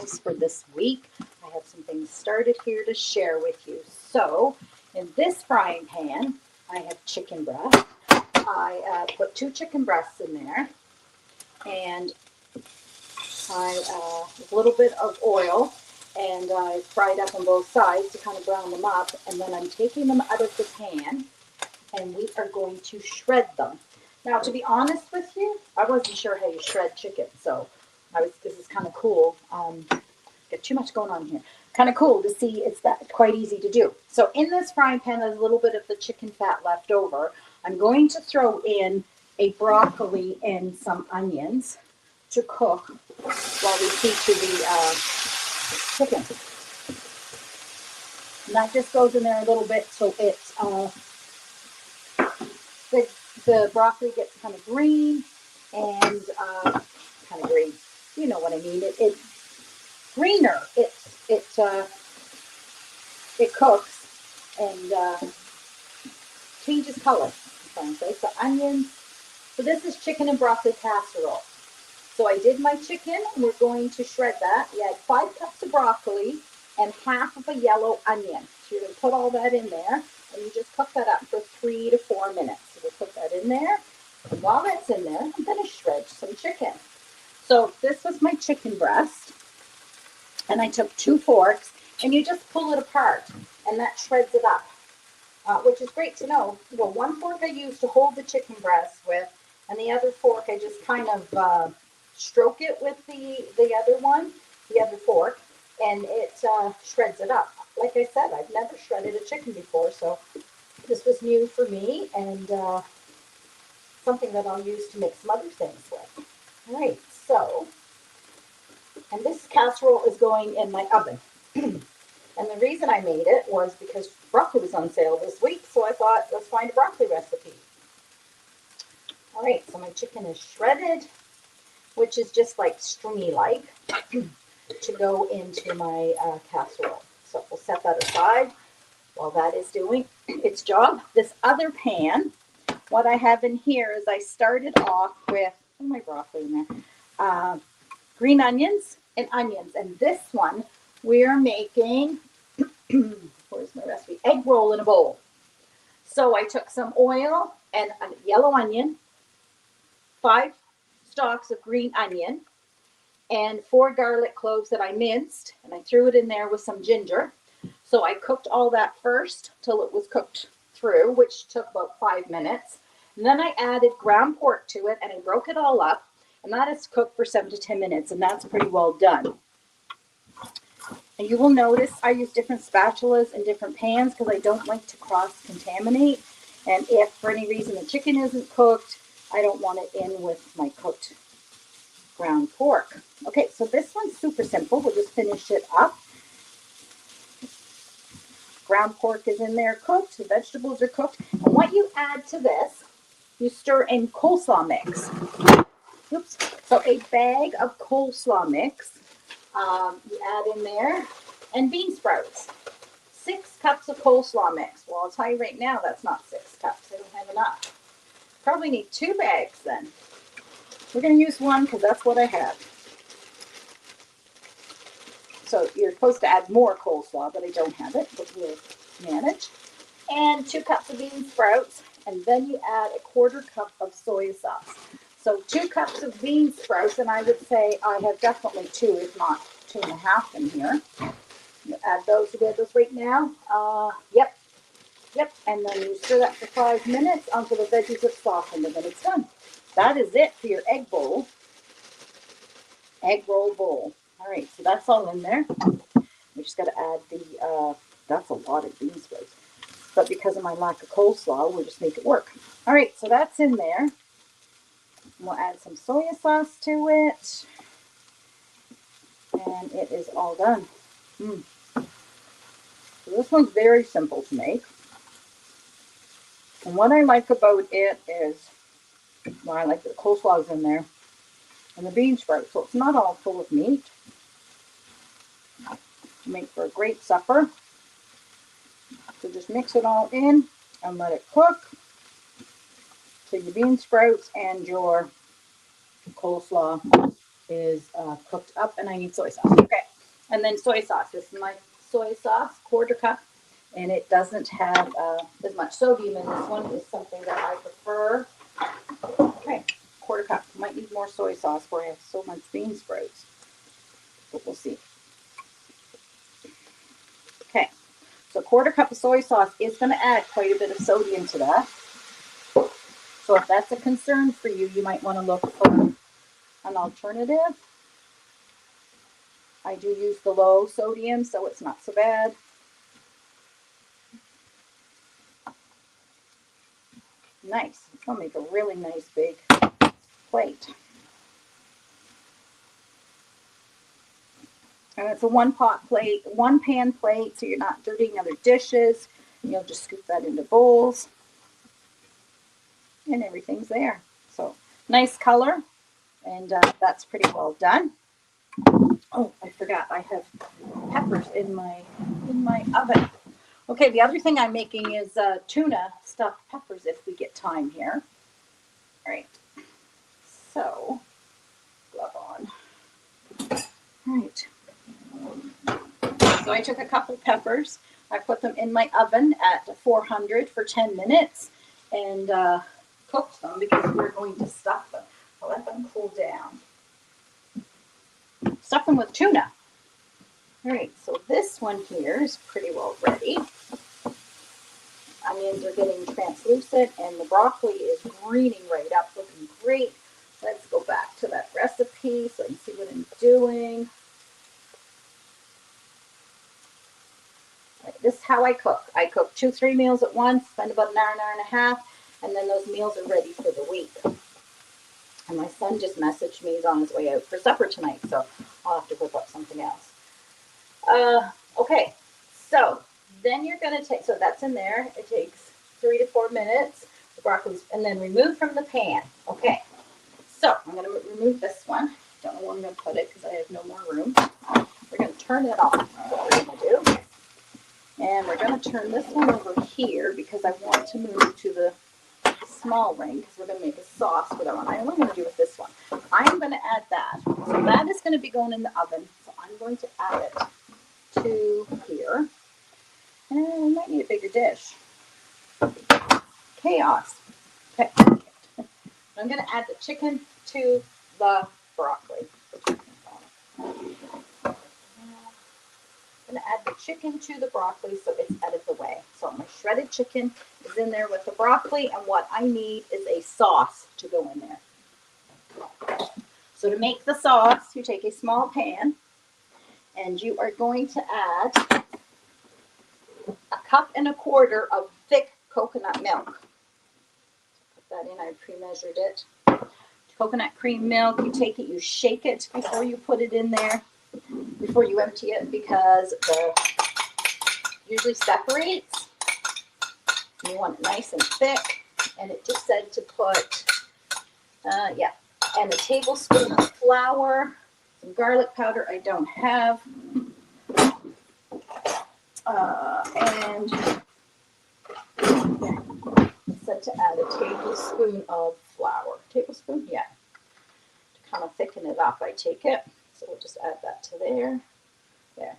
vlogs for this week. I have some things started here to share with you. So in this frying pan, I have chicken breast. I put 2 chicken breasts in there, and a little bit of oil, and I fried up on both sides to kind of brown them up, and then I'm taking them out of the pan, and we are going to shred them. Now, to be honest with you, I wasn't sure how you shred chicken, so this is kind of cool. Got too much going on here. Kind of cool to see it's that quite easy to do. So in this frying pan, there's a little bit of the chicken fat left over. I'm going to throw in a broccoli and some onions to cook while we see to the chicken. And that just goes in there a little bit so it's the broccoli gets kind of green and kind of green. You know what I mean. It's greener. It cooks and changes color. So onions. So this is chicken and broccoli casserole. So I did my chicken, and we're going to shred that. We had 5 cups of broccoli and half of a yellow onion. So you're going to put all that in there, and you just cook that up for 3 to 4 minutes. So we'll put that in there. And while that's in there, I'm going to shred some chicken. So this was my chicken breast, and I took 2 forks, and you just pull it apart, and that shreds it up, which is great to know. Well, 1 fork I use to hold the chicken breast with, and the other fork I just kind of stroke it with the other fork, and it shreds it up. Like I said, I've never shredded a chicken before, so this was new for me, and something that I'll use to mix some other things with. All right, so, and this casserole is going in my oven. And the reason I made it was because broccoli was on sale this week, so I thought, let's find a broccoli recipe. All right, so my chicken is shredded, which is just like stringy-like, to go into my casserole. So we'll set that aside while that is doing its job. This other pan, what I have in here is I started off with, my broccoli in there, green onions and onions. And this one, we're making, where's my recipe? Egg roll in a bowl. So I took some oil and a yellow onion, 5 stalks of green onion, and 4 garlic cloves that I minced, and I threw it in there with some ginger. So I cooked all that first till it was cooked through, which took about 5 minutes. And then I added ground pork to it, and I broke it all up, and that is cooked for 7 to 10 minutes, and that's pretty well done. And you will notice I use different spatulas and different pans because I don't like to cross-contaminate. And if for any reason the chicken isn't cooked, I don't want it in with my cooked ground pork. Okay, so this one's super simple. We'll just finish it up. Ground pork is in there cooked. The vegetables are cooked. And what you add to this, you stir in coleslaw mix. Oops. So a bag of coleslaw mix you add in there, and bean sprouts. 6 cups of coleslaw mix. Well, I'll tell you right now, that's not 6 cups. I don't have enough. Probably need 2 bags then. We're going to use 1 because that's what I have. So you're supposed to add more coleslaw, but I don't have it, but we'll manage. And 2 cups of bean sprouts, and then you add a 1/4 cup of soy sauce. So 2 cups of bean sprouts, and I would say I have definitely 2, if not 2.5 in here. You add those together right now. Yep. And then you stir that for 5 minutes until the veggies have softened, and then it's done. That is it for your egg roll bowl. All right, so that's all in there. We just got to add that's a lot of bean sprouts. But because of my lack of coleslaw, we'll just make it work. All right, so that's in there. We'll add some soy sauce to it. And it is all done. So this one's very simple to make. And what I like about it is, well, I like the coleslaw's in there. And the bean sprouts, so it's not all full of meat. To make for a great supper. So just mix it all in and let it cook. So your bean sprouts and your coleslaw is cooked up, and I need soy sauce. Okay, And then soy sauce. This is my soy sauce, 1/4 cup. And it doesn't have as much sodium in this one. It's something that I prefer. Okay, 1/4 cup. Might need more soy sauce where I have so much bean sprouts. But we'll see. Okay, so 1/4 cup of soy sauce is going to add quite a bit of sodium to that. So if that's a concern for you, you might want to look for an alternative. I do use the low sodium, so it's not so bad. Nice. It's going to make a really nice big plate. And it's a one pot plate, one pan plate, so you're not dirtying other dishes. You'll just scoop that into bowls. And everything's there. So nice color. And that's pretty well done. Oh, I forgot. I have peppers in my oven. Okay, the other thing I'm making is tuna stuffed peppers if we get time here. All right. So, glove on. All right. So I took a couple peppers. I put them in my oven at 400 for 10 minutes and cooked them because we're going to stuff them. I'll let them cool down. Stuff them with tuna. All right, so this one here is pretty well ready. Onions are getting translucent and the broccoli is greening right up, looking great. Let's go back to that recipe so I can see what I'm doing. Right, this is how I cook. I cook 2-3 meals at once, spend about an hour and a half, and then those meals are ready for the week. And my son just messaged me. He's on his way out for supper tonight, so I'll have to whip up something else. Okay, so then you're going to take, so that's in there. It takes 3 to 4 minutes. The broccoli's, and then remove from the pan. Okay, so I'm going to remove this one. Don't know where I'm going to put it because I have no more room. We're going to turn it off. That's what we're going to do. And we're going to turn this one over here because I want to move to the small ring because we're going to make a sauce for that one. I know what I'm going to do with this one. I'm going to add that. So that is going to be going in the oven. So I'm going to add it to here. And we might need a bigger dish. Chaos. Okay. I'm going to add the chicken to the broccoli. I'm going to add the chicken to the broccoli so it's out of the way. So my shredded chicken is in there with the broccoli, and what I need is a sauce to go in there. So to make the sauce, you take a small pan, and you are going to add 1.25 cups of thick coconut milk. Put that in, I pre-measured it. Coconut cream milk, you take it, you shake it before you put it in there, before you empty it, because the usually separates. You want it nice and thick, and it just said to put, and a tablespoon of flour, some garlic powder I don't have, and it said to add a tablespoon of flour. Tablespoon? Yeah. To kind of thicken it up, I take it. So we'll just add that to there. There.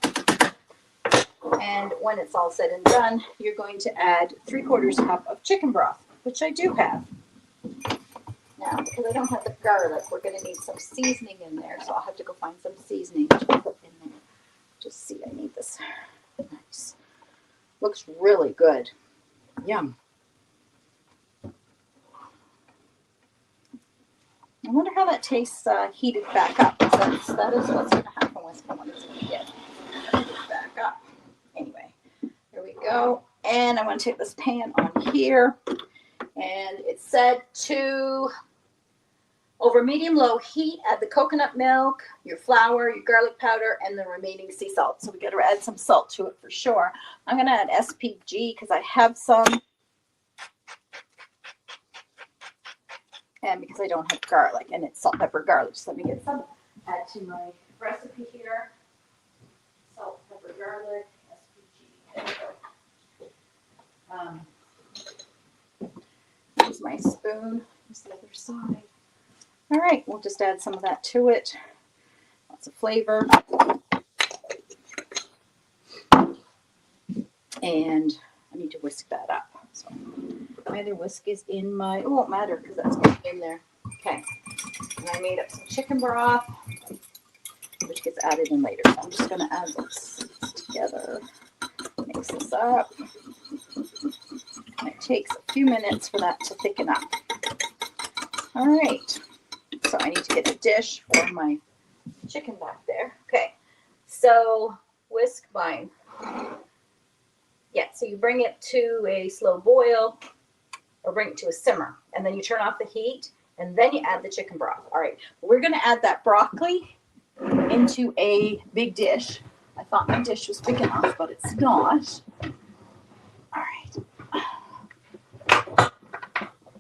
And when it's all said and done, you're going to add 3/4 cup of chicken broth, which I do have. Now, because I don't have the garlic, we're going to need some seasoning in there. So I'll have to go find some seasoning to put in there. Just see, I need this. Nice. Looks really good. Yum. I wonder how that tastes heated back up. That is what's going to happen with someone is going to get heated back up. Anyway, there we go. And I want to take this pan on here. And it said to, over medium-low heat, add the coconut milk, your flour, your garlic powder, and the remaining sea salt. So we got to add some salt to it for sure. I'm going to add SPG because I have some. And because I don't have garlic, and it's salt, pepper, garlic. So let me get some. Add to my recipe here. Salt, pepper, garlic, SPG. There we go. Use my spoon. Use the other side. All right, we'll just add some of that to it. Lots of flavor. And I need to whisk that up. So my other whisk is in my, it won't matter because that's going to be in there. Okay. And I made up some chicken broth, which gets added in later. So I'm just going to add this together. Mix this up. And it takes a few minutes for that to thicken up. All right. So I need to get a dish for my chicken back there. Okay. So whisk mine. Yeah, so you bring it to a slow boil or bring it to a simmer, and then you turn off the heat, and then you add the chicken broth. All right, we're going to add that broccoli into a big dish. I thought my dish was big enough, but it's not. All right.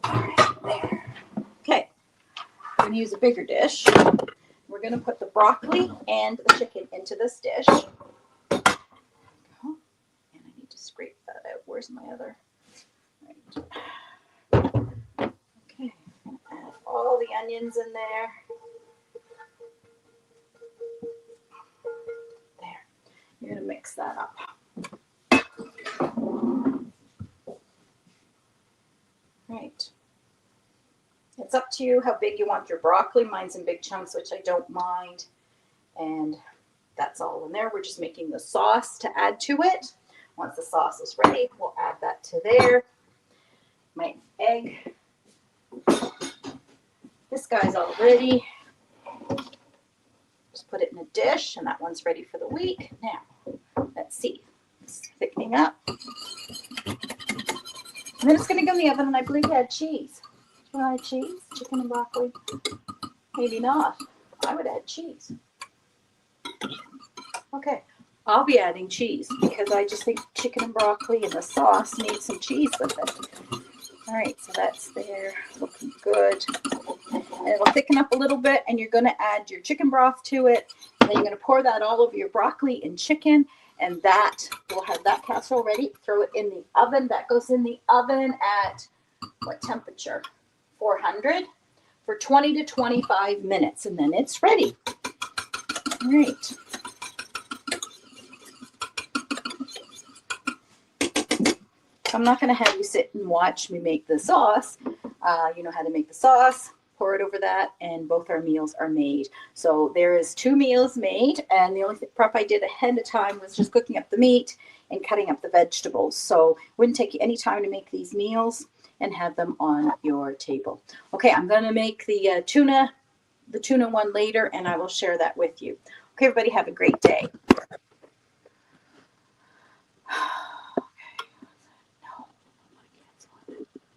All right, there. Okay, I'm going to use a bigger dish. We're going to put the broccoli and the chicken into this dish. Scrape that out. Where's my other? Right. Okay, add all the onions in there. There. You're gonna mix that up. Right. It's up to you how big you want your broccoli. Mine's in big chunks, which I don't mind. And that's all in there. We're just making the sauce to add to it. Once the sauce is ready, we'll add that to there. My egg. This guy's all ready. Just put it in a dish, and that one's ready for the week. Now, let's see. It's thickening up. And then it's going to go in the oven, and I believe I had cheese. Do I add cheese? Chicken and broccoli? Maybe not. I would add cheese. Okay. I'll be adding cheese because I just think chicken and broccoli and the sauce need some cheese with it. All right, so that's there, looking good. And it'll thicken up a little bit, and you're going to add your chicken broth to it. And then you're going to pour that all over your broccoli and chicken, and that will have that casserole ready. Throw it in the oven. That goes in the oven at what temperature? 400 for 20 to 25 minutes, and then it's ready. All right. I'm not going to have you sit and watch me make the sauce. You know how to make the sauce, pour it over that, and both our meals are made. So there is 2 meals made, and the only prep I did ahead of time was just cooking up the meat and cutting up the vegetables. So it wouldn't take you any time to make these meals and have them on your table. Okay, I'm going to make the tuna one later, and I will share that with you. Okay, everybody, have a great day.